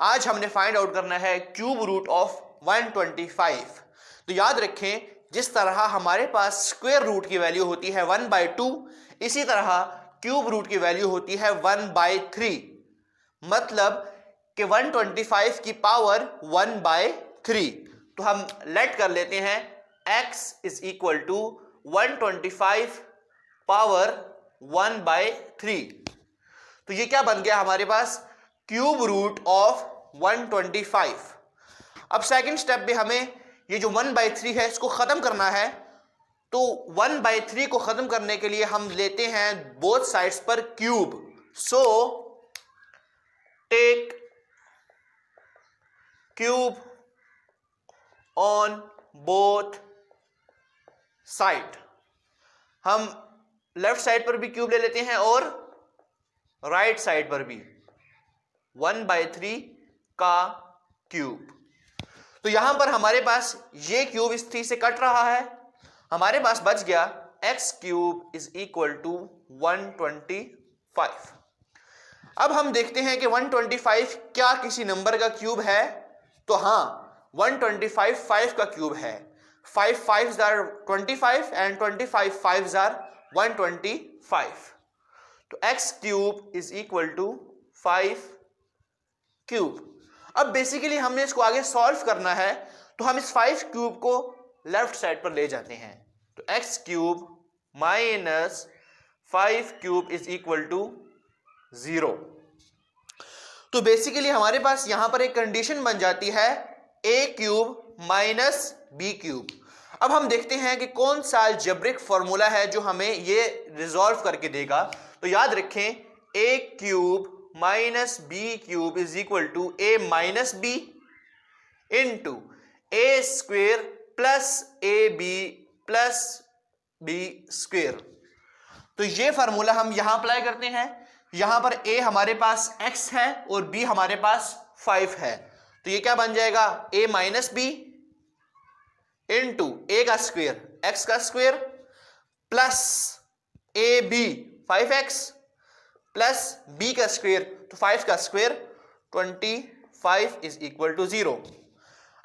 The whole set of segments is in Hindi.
आज हमने फाइंड आउट करना है क्यूब रूट ऑफ 125। तो याद रखें, जिस तरह हमारे पास स्क्वायर रूट की वैल्यू होती है 1/2, इसी तरह क्यूब रूट की वैल्यू होती है 1/3। मतलब कि 125 की पावर 1/3। तो हम लेट कर लेते हैं x is equal to 125 power 1/3। तो ये क्या बन गया हमारे पास? Cube root of 125। अब सेकंड स्टेप में हमें ये जो 1/3 है इसको खत्म करना है। तो 1/3 को खत्म करने के लिए हम लेते हैं बोथ साइड्स पर cube. So take cube on both side. हम लेफ्ट साइड पर भी क्यूब ले लेते हैं और राइट साइड पर भी 1/3 का क्यूब। तो यहां पर हमारे पास ये क्यूब इस 3 से कट रहा है, हमारे पास बच गया x cube is equal to 125। अब हम देखते हैं कि 125 क्या किसी नंबर का क्यूब है? तो हां, 125 5 का क्यूब है। 5 5s are 25 and 25 5s are 125। तो x cube is equal to 5 cube. अब बेसिकली हमने इसको आगे सॉल्व करना है, तो हम इस 5 क्यूब को लेफ्ट साइड पर ले जाते हैं। तो x cube minus 5 cube is equal to 0। तो बेसिकली हमारे पास यहां पर एक कंडीशन बन जाती है a cube minus b cube. अब हम देखते हैं कि कौन सा अलजेब्रिक फॉर्मूला है जो हमें ये रिजॉल्व करके देगा। तो याद रखें, a cube minus B cube is equal to a minus B into A square plus A B plus B square. तो ये फार्मूला हम यहां अप्लाई करते हैं। यहां पर a हमारे पास x है और b हमारे पास 5 है। तो ये क्या बन जाएगा? a minus B into A का स्क्वेयर x का square plus A B 5x plus b का स्क्वेयर, तो 5 का स्क्वेयर 25 इज इक्वल टू 0।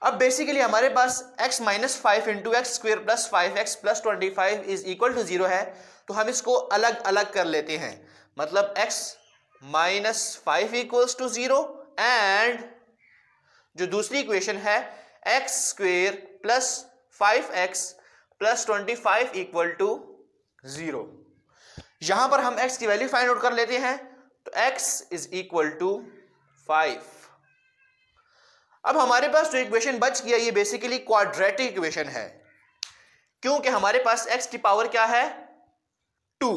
अब बेसिकली हमारे पास x minus 5 into X square plus 5x plus 25 is equal to 0 है। तो हम इसको अलग अलग कर लेते हैं। मतलब x minus 5 equals to 0 and जो दूसरी इक्वेशन है x square plus 5x plus 25 equal to 0। यहां पर हम x की वैल्यू फाइंड आउट कर लेते हैं। तो x इज इक्वल टू 5। अब हमारे पास जो इक्वेशन बच गया ये बेसिकली क्वाड्रेटिक इक्वेशन है, क्योंकि हमारे पास x की पावर क्या है? 2।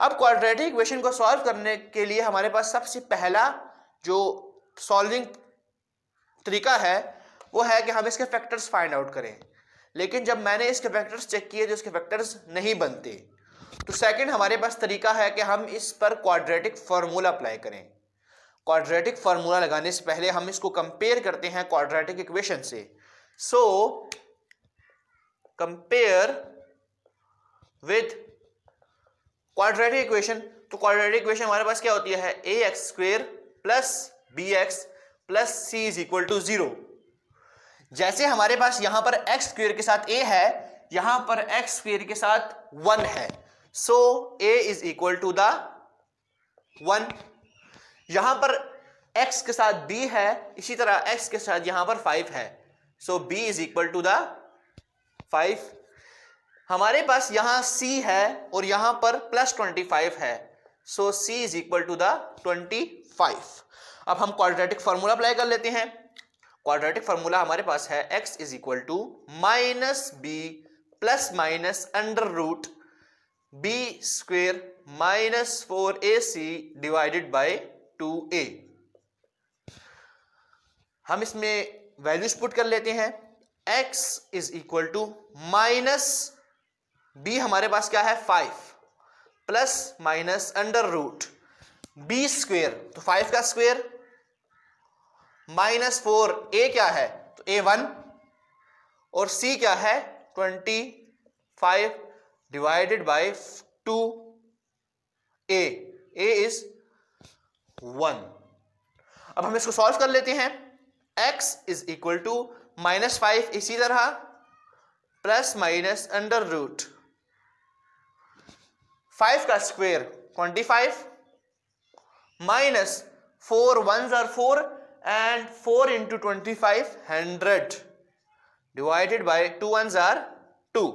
अब क्वाड्रेटिक इक्वेशन को सॉल्व करने के लिए हमारे पास सबसे पहला जो सॉल्विंग तरीका है वो है कि हम इसके फैक्टर्स फाइंड आउट करें। लेकिन जब मैंने इसके फैक्टर्स चेक किए तो इसके फैक्टर्स नहीं बनते। तो सेकंड हमारे पास तरीका है कि हम इस पर क्वाड्रेटिक फार्मूला अप्लाई करें। क्वाड्रेटिक फार्मूला लगाने से पहले हम इसको कंपेयर करते हैं क्वाड्रेटिक इक्वेशन से। So compare with quadratic equation. तो क्वाड्रेटिक इक्वेशन हमारे पास क्या होती है? A x square plus b x plus c is equal to 0। जैसे हमारे पास यहां पर एक्स स्क्वेयर के साथ a है, यहां पर एक्स स्क्वेयर के साथ 1 है। So a is equal to the 1। यहां पर x के साथ b है, इसी तरह x के साथ यहां पर 5 है। So b is equal to the 5। हमारे पास यहां c है और यहां पर प्लस 25 है। So c is equal to the 25। अब हम क्वाड्रेटिक फार्मूला अप्लाई कर लेते हैं। क्वाड्रेटिक फार्मूला हमारे पास है x is equal to minus B plus minus under root B square minus 4ac divided by 2a। हम इसमें वैल्यूज पुट कर लेते हैं। x is equal to minus b हमारे पास क्या है? 5 plus minus under root b square, तो 5 का स्क्वेयर माइनस 4, a क्या है? तो a1 और c क्या है? 25 divided by 2a। a is 1। अब हम इसको सॉल्व कर लेते हैं। x इज इक्वल टू -5 इसी तरह प्लस माइनस अंडर रूट 5 का square 25 minus 4 1s are 4 and 4 into 25 100 divided by 2 1s are 2।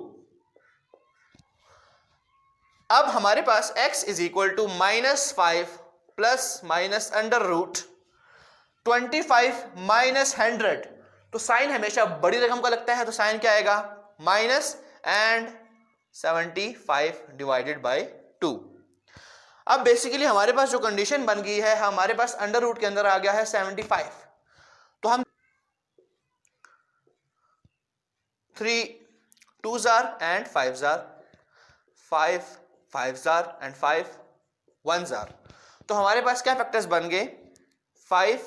अब हमारे पास x is equal to -5 plus minus under root 25 minus 100, तो साइन हमेशा बड़ी रकम का लगता है, तो साइन क्या आएगा माइनस एंड 75 डिवाइडेड बाय 2। अब बेसिकली हमारे पास जो कंडीशन बन गई है, हमारे पास अंडर रूट के अंदर आ गया है 75, तो हम 3 2s are and 5s are 5 5s are and 5 1s are, तो हमारे पास क्या फैक्टर्स बन गए 5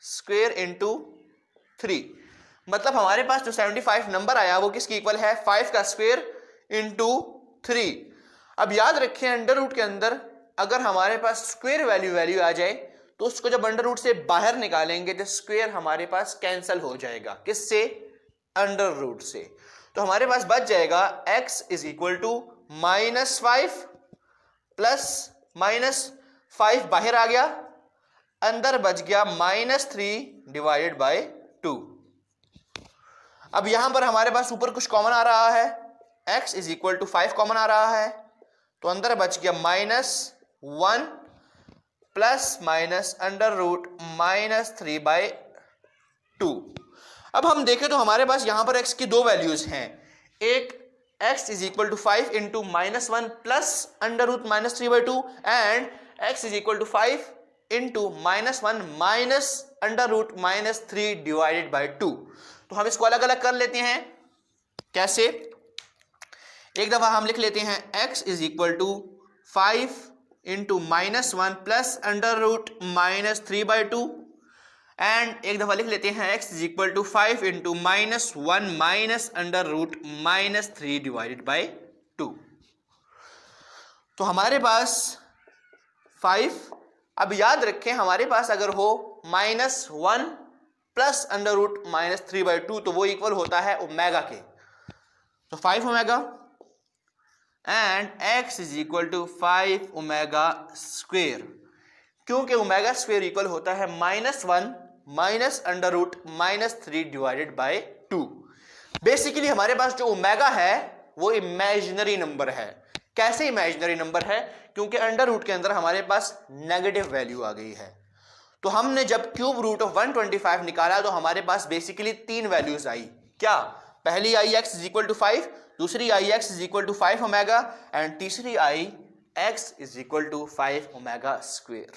स्क्वायर इंटू 3, मतलब हमारे पास जो 75 नंबर आया वो किसकी इक्वल है 5 का स्क्वायर इंटू 3। अब याद रखें अंडर रूट के अंदर अगर हमारे पास स्क्वायर वैल्यू आ जाए तो उसको जब अंडर रूट से बाहर निकालेंगे तो स्क्वायर हमारे पास कैंसिल हो जाएगा, किससे अंडर रूट से, तो हमारे पास बच जाएगा x is equal to -5 plus -5 बाहर आ गया, अंदर बच गया -3 डिवाइडेड बाय 2। अब यहां पर हमारे पास ऊपर कुछ कॉमन आ रहा है, x is equal to 5 common आ रहा है, तो अंदर बच गया -1 plus minus under root -3 by 2। अब हम देखें तो हमारे पास यहां पर x की दो वैल्यूज हैं, एक x is equal to 5 into -1 plus under root -3 by 2 and x is equal to 5 into -1 minus under root -3 divided by 2। तो हम इसको अलग अलग कर लेते हैं, कैसे, एक दफा हम लिख लेते हैं x is equal to 5 into -1 plus under root -3 by 2 and एक दफा लिख लेते हैं x is equal to 5 into -1 minus under root -3 divided by 2। तो हमारे पास 5, अब याद रखें हमारे पास अगर हो -1 प्लस अंडर रूट -3 बाई 2 तो वो इक्वल होता है ओमेगा के, तो 5 omega and x is equal to 5 omega square, क्योंकि ओमेगा स्क्वेयर इक्वल होता है -1 minus under root -3 divided by 2। Basically हमारे पास जो ओमेगा है वो इमेजिनरी नंबर है। कैसे इमेजिनरी नंबर है, क्योंकि अंडर रूट के अंदर हमारे पास नेगेटिव वैल्यू आ गई है, तो हमने जब क्यूब रूट ऑफ 125 निकाला तो हमारे पास बेसिकली 3 वैल्यूज आई, क्या, पहली आई x इज इक्वल टू 5, दूसरी आई x is equal to 5 omega and तीसरी आई x is equal to 5 omega square.